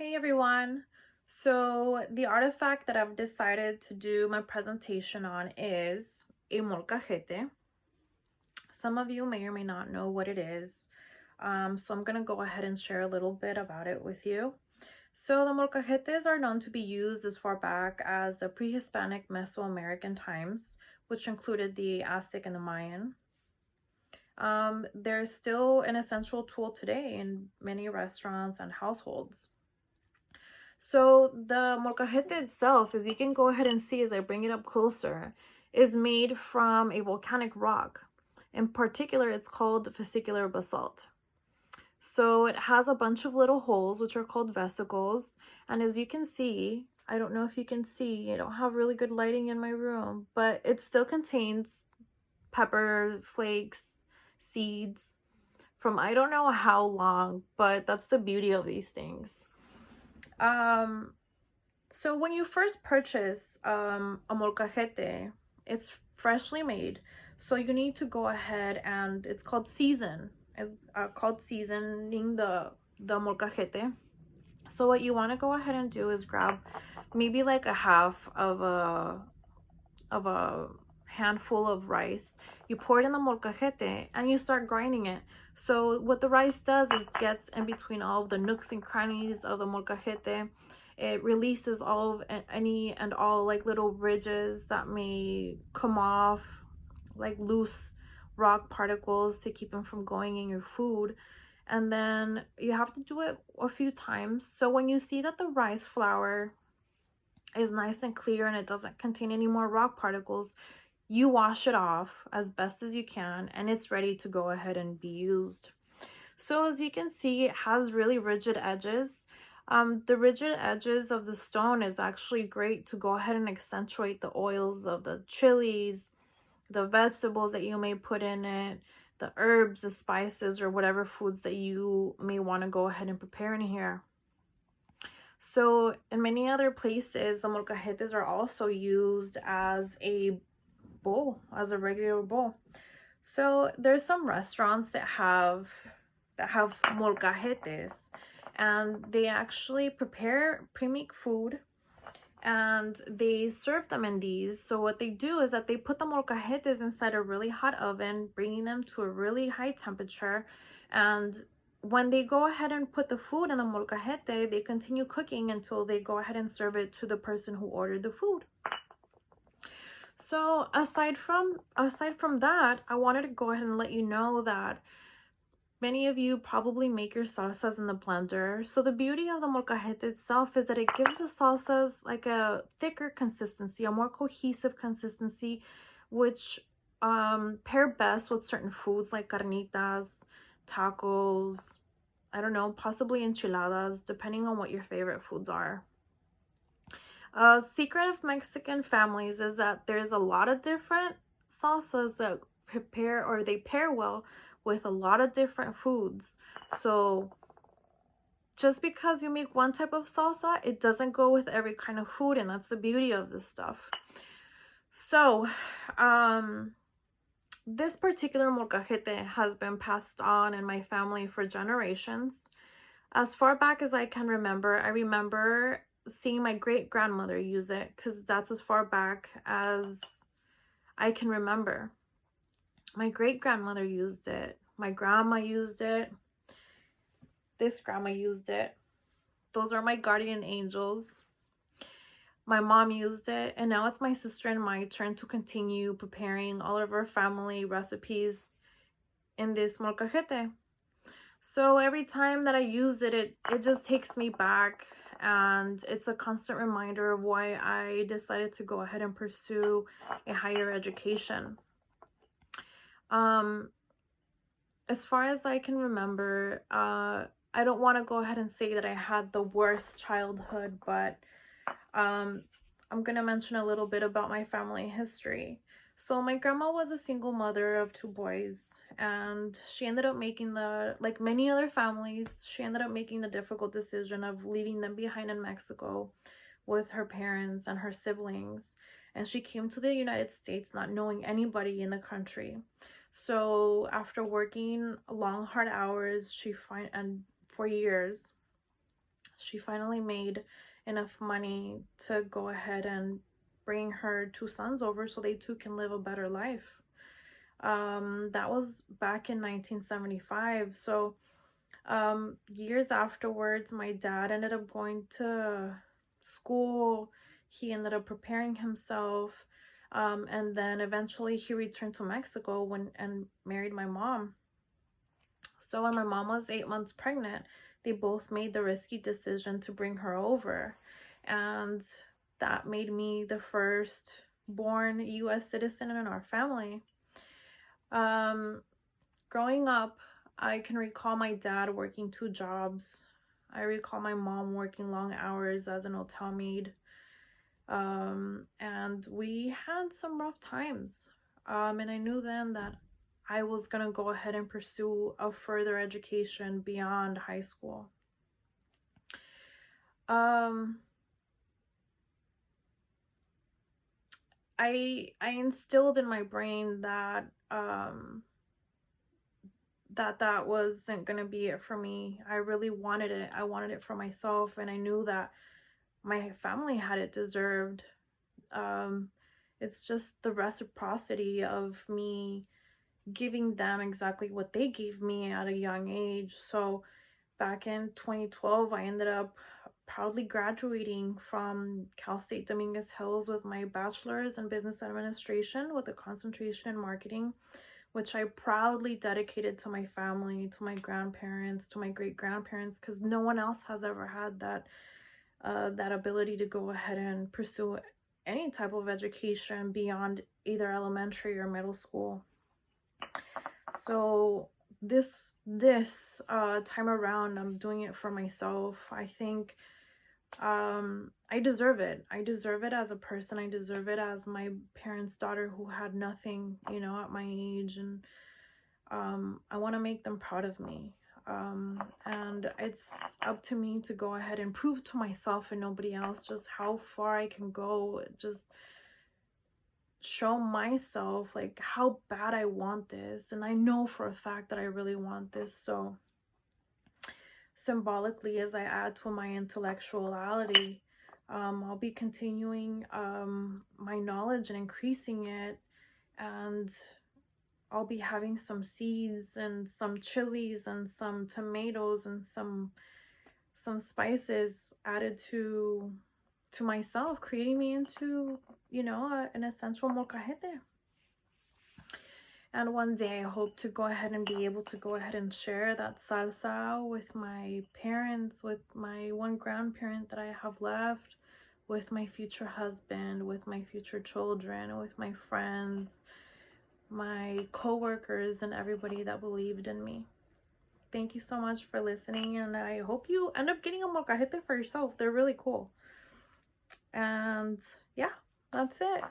Hey everyone! So the artifact that I've decided to do my presentation on is a molcajete. Some of you may or may not know what it is. So I'm going to go ahead and share a little bit about it with you. So the molcajetes are known to be used as far back as the pre-Hispanic Mesoamerican times, which included the Aztec and the Mayan. They're still an essential tool today in many restaurants and households. So the molcajete itself, as you can go ahead and see as I bring it up closer, is made from a volcanic rock. In particular, it's called vesicular basalt. So it has a bunch of little holes, which are called vesicles. And as you can see, I don't know if you can see, I don't have really good lighting in my room, but it still contains pepper flakes, seeds from I don't know how long, but that's the beauty of these things. So when you first purchase a molcajete, it's freshly made. So you need to go ahead and it's called season. It's called seasoning the molcajete. So what you want to go ahead and do is grab maybe like a half of a handful of rice. You pour it in the molcajete and you start grinding it. So what the rice does is gets in between all of the nooks and crannies of the molcajete. It releases all of any and all like little ridges that may come off, like loose rock particles to keep them from going in your food. And then you have to do it a few times. So when you see that the rice flour is nice and clear and it doesn't contain any more rock particles, you wash it off as best as you can and it's ready to go ahead and be used. So as you can see, it has really rigid edges. The rigid edges of the stone is actually great to go ahead and accentuate the oils of the chilies, the vegetables that you may put in it, the herbs, the spices, or whatever foods that you may want to go ahead and prepare in here. So in many other places, the molcajetes are also used as a bowl, as a regular bowl. So there's some restaurants that have molcajetes, and they actually prepare pre-made food and they serve them in these. So what they do is that they put the molcajetes inside a really hot oven, bringing them to a really high temperature, and when they go ahead and put the food in the molcajete, they continue cooking until they go ahead and serve it to the person who ordered the food. So aside from that, I wanted to go ahead and let you know that many of you probably make your salsas in the blender. So the beauty of the molcajete itself is that it gives the salsas like a thicker consistency, a more cohesive consistency, which pair best with certain foods like carnitas, tacos, I don't know, possibly enchiladas, depending on what your favorite foods are. Secret of Mexican families is that there's a lot of different salsas that they pair well with a lot of different foods. So just because you make one type of salsa, it doesn't go with every kind of food, and that's the beauty of this stuff. So this particular molcajete has been passed on in my family for generations. As far back as I can remember, I remember seeing my great-grandmother use it because that's as far back as I can remember. My great-grandmother used it. My grandma used it. This grandma used it. Those are my guardian angels. My mom used it, and now it's my sister and my turn to continue preparing all of our family recipes in this molcajete. So every time that I use it, it just takes me back, and it's a constant reminder of why I decided to go ahead and pursue a higher education. As far as I can remember, I don't want to go ahead and say that I had the worst childhood, but I'm going to mention a little bit about my family history. So my grandma was a single mother of 2 boys, and she ended up making like many other families, she ended up making the difficult decision of leaving them behind in Mexico with her parents and her siblings. And she came to the United States not knowing anybody in the country. So after working long, hard hours, and for years, she finally made enough money to go ahead and bring her 2 sons over so they too can live a better life. That was back in 1975. So years afterwards, my dad ended up going to school. He ended up preparing himself. And then eventually he returned to Mexico and married my mom. So when my mom was 8 months pregnant, they both made the risky decision to bring her over. And that made me the first born US citizen in our family. Growing up, I can recall my dad working 2 jobs. I recall my mom working long hours as an hotel maid. And we had some rough times. And I knew then that I was going to go ahead and pursue a further education beyond high school. I instilled in my brain that that wasn't gonna be it for me. I really wanted it. I wanted it for myself, and I knew that my family had it deserved. It's just the reciprocity of me giving them exactly what they gave me at a young age. So back in 2012, I ended up proudly graduating from Cal State Dominguez Hills with my bachelor's in business administration with a concentration in marketing, which I proudly dedicated to my family, to my grandparents, to my great-grandparents, because no one else has ever had that ability to go ahead and pursue any type of education beyond either elementary or middle school. So this time around, I'm doing it for myself. I think I deserve it. I deserve it as a person. I deserve it as my parents' daughter who had nothing, you know, at my age, and I want to make them proud of me. And it's up to me to go ahead and prove to myself and nobody else just how far I can go. Just show myself like how bad I want this, and I know for a fact that I really want this. So symbolically, as I add to my intellectuality, I'll be continuing my knowledge and increasing it, and I'll be having some seeds and some chilies and some tomatoes and some spices added to myself, creating me into, you know, an essential molcajete. And one day I hope to go ahead and be able to go ahead and share that salsa with my parents, with my one grandparent that I have left, with my future husband, with my future children, with my friends, my co-workers, and everybody that believed in me. Thank you so much for listening, and I hope you end up getting a molcajete for yourself. They're really cool. And yeah, that's it.